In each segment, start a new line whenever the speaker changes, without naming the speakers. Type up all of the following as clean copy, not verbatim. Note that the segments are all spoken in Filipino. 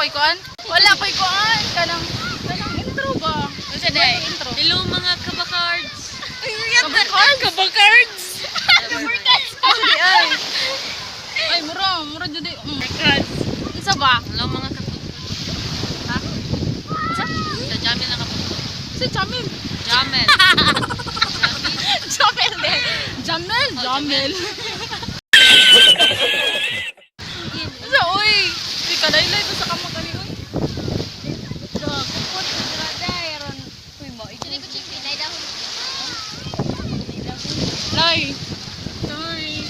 ko'y kuan? Wala ko'y kuan. Kanang intro ba?
Unsa day? Hello mga kabakards.
Kabakards?
Kabakards.
Ay, mura jud di.
Kabakards.
Unsa ba?
Hello mga kabakards.
Ha?
Sa Jamil na kabakards.
Si Jamil.
Jamil.
Jamil din. Jamil. Sa uy. Di ka laylay to sa kamot ani uy. Lay. Sorry.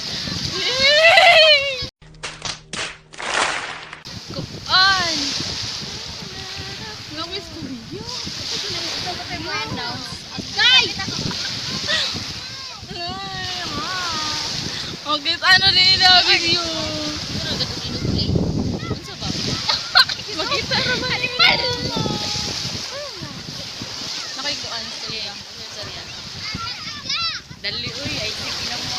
Kuan. Ngawis ko video. Okay, ano din na video? Makita naman. Nakikuan sila.
Dali uy ay sige na mo.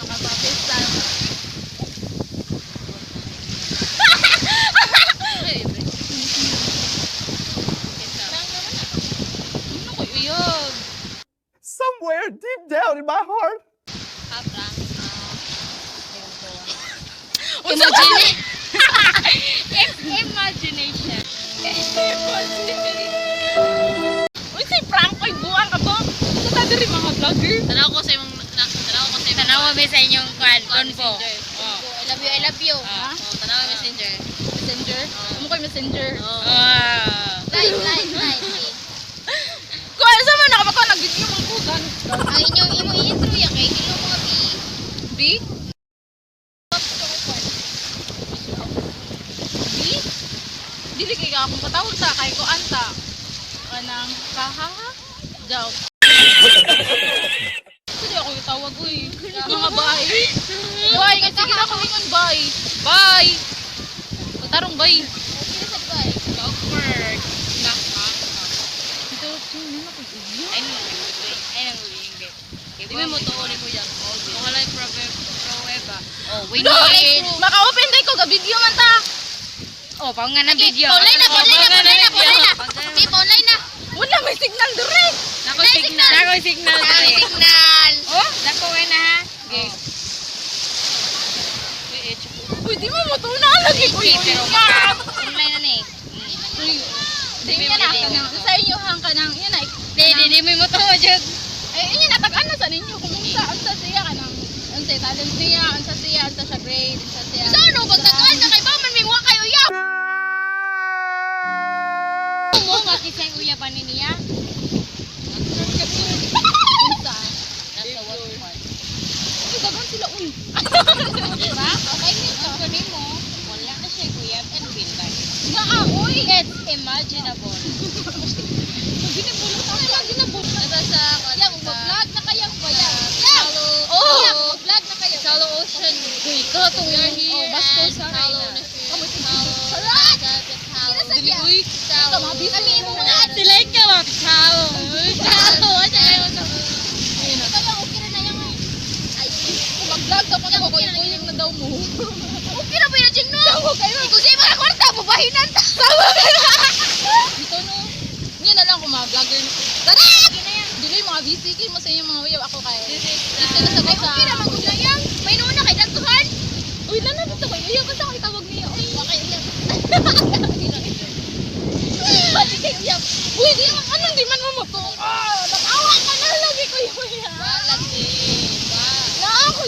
Nakapapista.
Somewhere deep down in my heart.
Imagination.
Uy, si Frank, ko'y buwang ka ba? Sa diri mga vlogger.
Tanaw ko sa imong tanaw mo sa inyong kwan konpo.
I love you.
Ha? Tanaw messenger.
Messenger? Ano ko'y messenger?
Live.
Kung ano sa man, nakapakaw, nag-video mga kugan.
Ang inyong imo-intro ya kay hello mga
B? B? Dili kay ka akong patawag sa kay ko anta. Kanang kahaha? Joke. Hindi ako yung tawag uy. Mga bye. Bye, kasi sige na ko ingon bye. Bye. Patarong bye.
awkward.
Ito, sino na ko video?
Ay nang huling. Di mo tuunin mo yan. Kung wala yung pruweba. Oh, we need.
Maka-open day ko ga video man ta.
Oh, pang nga na video.
Online na.
Online na.
Wala may signal dire.
Nako signal. Signal. Oh, dako na ha. Okay.
Uy, di mo matuna lagi ko yun.
Pero online na ni.
Di niya na kanang sa inyo hang kanang yan na.
Di mo tuo jud.
Eh inyo na tag-ano sa ninyo kung unsa siya kanang unsa talent niya, unsa siya grade, unsa siya.
Sa ano pagtagaan na kay ba man may wa kayo ya. Mo nga kisay uya pa ni niya.
Unsa?
Nasa what part?
Uy, dagan sila uy.
Diba? Okay mo. Wala na siya kuya and win ba?
Nga uy.
It's imaginable.
Ginabulot ako lang ginabulot.
Nasa sa
Yang mag-vlog na kayang bayan.
Oh!
Mag-vlog na kayo.
Shallow ocean.
Uy, ka tong basko sa
Shallow na siya.
Sarat! Dili uy.
Shallow.
Kami mo mga
Silay ka ba? Shallow. Shallow.
kaya okay na yan. Ay, kung mag-vlog ka pa ko kuya na daw mo.
Okay na ba yun, Jing, no?
Tawo kayo.
Ikaw sa'yo mga kwarta, babahinan ta.
Dito no. Ngayon na lang kung mga vlogger na.
Tara!
Dili mga VCK mo sa inyong mga uyaw ako kaya.
Dito
na sa basa.
Okay naman kung layang. May nuna kay Dagduhan.
Uy, lana dito ko. Uyaw basta ko itawag niya. Uy,
Okay, uyak.
balik kayo uyaw. Uy, di man anong di man mo to. Natawa ka na lagi ko yung uyaw.
Balag din.
Na ako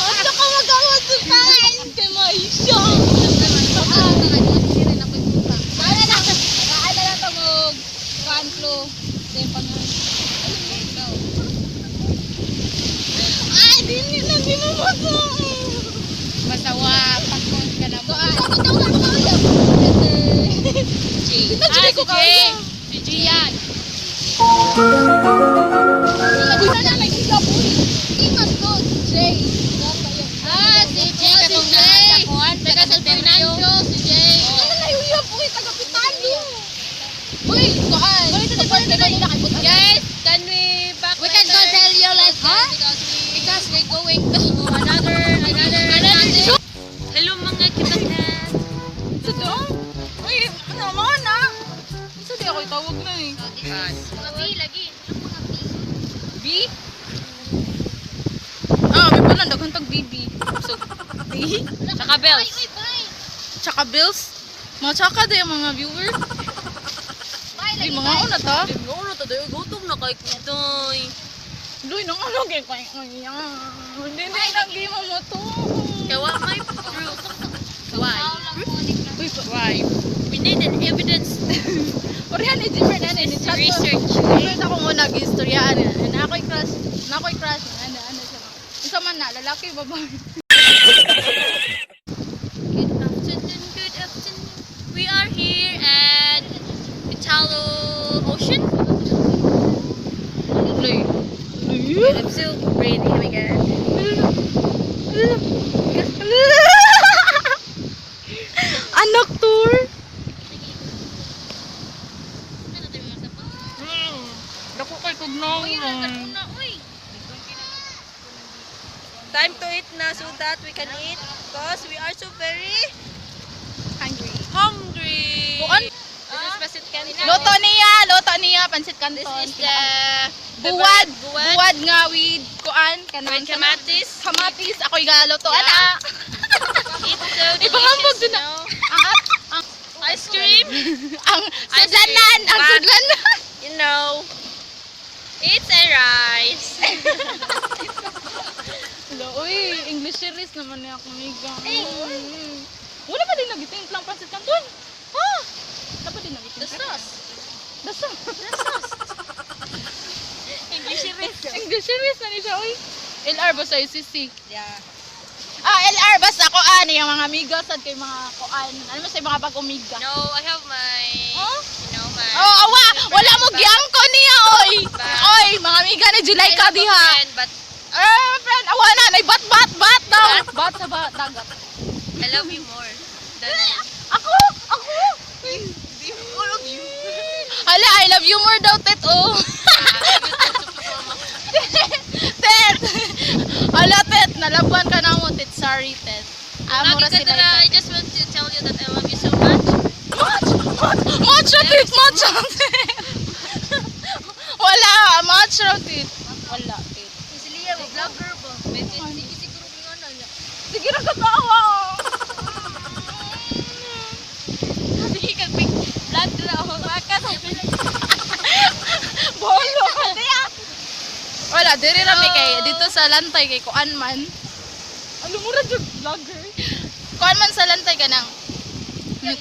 Asa ka magawad sa tahan kay Maisha. Nakaala na to mog one flu. Same pa nga. Ay, di mo mo to.
Basta pakon ka na mo.
Kita ko kaya.
Si G yan.
Dito na may higap uy. Ingat ko, Jay.
Si G katong nasa kuhan. Taga September
Uy, kuan. Support na nila kay Butan.
Guys, can we back
We can go tell you later.
because we're going to another show. Hello mga kibakan.
Sa doon? Uy, ano mo na? Isa di ako itawag na eh.
Lagi.
B? Ah, may pala daghang tag BB. So,
Tsaka bells.
tsaka bills. Mga tsaka din yung mga viewer. Di mga una ta.
Ano to dayo gutom na kay kutoy.
Luy nang ano kay kaya. Hindi lagi mo mo to.
Kawa may proof. Why?
Uy,
Why? We need an evidence.
Orihan ni Jimmer na ni chat.
Research.
Research ako muna gistoryaan na ako'y crush. Ano siya. Unsa man na lalaki babae.
Good afternoon. We are here at Italo Ocean.
Luy.
I'm still breathing. Oh my god.
Anak tour. Dako kay kugnaon.
Time to eat na so that we can eat because we are so very hungry.
Kuan?
This is Pasit Canton.
Loto niya, pansit canton.
This is the
Buwad nga with kuan kanang
with kamatis.
Kamatis ako'y galoto
Yeah.
ana.
It's so
Ipangambog
delicious,
din
you
na.
know. Ice cream,
Ang
Ice
sudlanan,
cream.
ang
But-
sudlanan.
you know. It's a rice.
Hello, uy, English series naman niya ako miga. Wala pa din nagiting lang pansit canton. Ha? Wala pa din nagiting.
The sauce.
The sauce.
English series.
English series na ni siya, uy. LR ba sa ICC?
Yeah.
Ah, LR basta kuan yung mga amiga sad kay mga kuan. Ano mo sa mga pag-umiga?
No, I have my,
Huh?
you know, my.
Oh, awa, wala mo gyangko niya, oy.
Ba-
Oy, mga amiga ni July
I
ka
have a
diha.
friend, but
Friend, awa na, nay bat daw. Bat sa dagat.
I love you more than
Ako.
all of you.
Hala, I love you more daw, Tet, oh. Tet. Hala, Tet, nalabuan ka na mo, Tet. Sorry, Tet.
Lagi
Mura
ka
sila
dala, I just want to tell you that I love you so much.
Much, Tet, much, Tet. Wala, much, Tet. Wala, Tet.
Si Lia, vlogger ba? Sige, siguro kung ano niya.
Sige na katawa.
Sige ka, vlog na ako. Baka
Bolo ka diya. Wala, diri rami kay dito sa lantay kay kuan man. Ano mo ra jud vlogger? Kuan man sa lantay kanang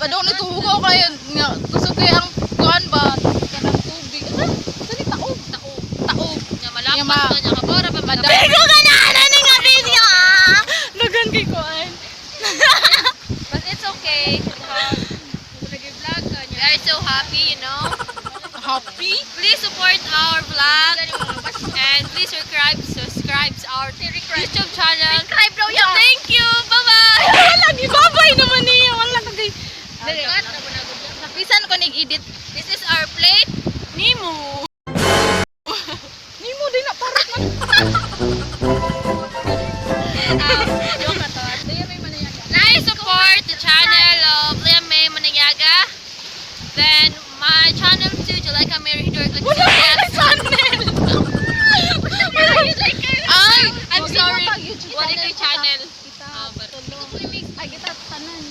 padong nituhugaw kayo nga gusto kay ang kuan ba kanang tubig. Sali taob.
Nya
Nya
malakas
ma-
to nya kabora pa ba?
Bigo ka na ani nga video. Dagan kay kuan.
But it's okay. Nag-vlog ka niya. We are so happy, you know.
Happy?
Please support our vlog and please subscribe to our YouTube channel. Subscribe daw yan. Thank you. Bye-bye.
Wala gibabay naman niya. Wala kagay. Napisan ko nig-edit.
This is our plate. Nemo.
Nimo din na parat man.
Joke na to. Nice support the channel of Liam May Mananyaga. Then my channel too, Julika Mary Hidor.
Wala ka channel. Ay,
I'm sorry.
What
What is your channel?
Ay, kita tanan.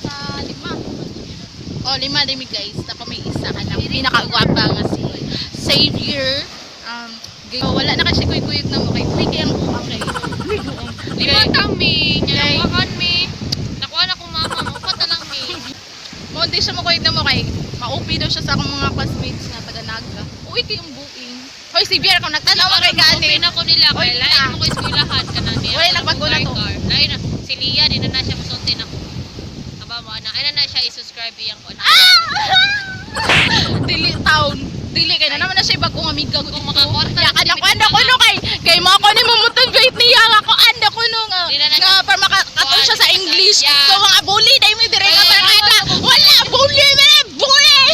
Sa lima. Oh, lima dimi guys. Tapos may isa ka lang. Pinakagwapa nga si Savior. Wala na kasi kuy-kuyog na mo kay Uy, kaya mo okay.
Lima kami.
Okay.
Nalawakan mi. Nakuha na kong mama. Upat na lang mi.
Mo di siya makuyog na mo kay maupi daw siya sa akong mga classmates nga taga Naga. Uy, kayong buing. Hoy, si Bier, kung nagtanaw ka kay gani.
Open ako nila.
Oy,
Kaya lain
ta.
mo ko eskwelahan ka na niya.
Uy, nagbago na to.
Lain na. Si Lia, di na siya masultin ako. Aba mo, na. Ay na siya i-subscribe iyang ko.
Dili town. Dili kay na naman na siya bagong amiga ko.
Kung makakorta
Ya kada ko anda ko no kay mo ako ni motivate niya ako anda ko no nga
Di na na-
nga para makatun siya sa English.
Yeah.
So mga bully dai mi dire nga
Ay,
para wala bully me bully.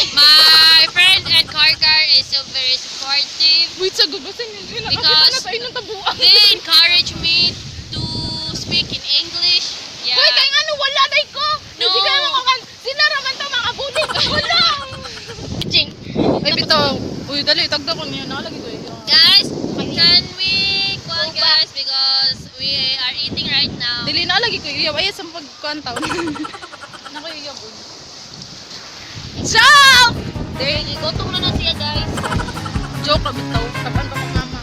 Uy, dali, tagda ko niyo. Nakalagi ko eh.
Guys, can we go on guys because we are eating right now.
Dili, nakalagi ko iyo. Ay, sa pagkantaw. Naku, iyo. Ciao!
Gutom na na siya guys.
Joke, bitaw. Sapaan pa kong mama.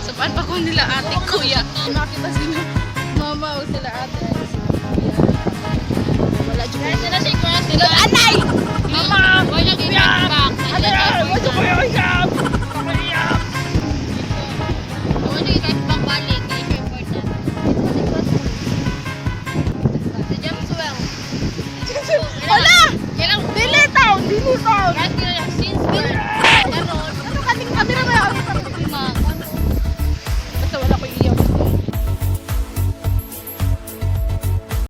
Sapaan pa ko nila ate, kuya. Nakita sila mama o sila ate. Ay, sila kuya. Wala dyan.
Guys, sila si Cross.
Sila, anay!
Mama! Why not give back?
Ate,
Gusto ko yung hiyap!
I want you guys back balik. It's important. The jump swell.
Wala! Dili tao! Dili tao!
Guys, since we're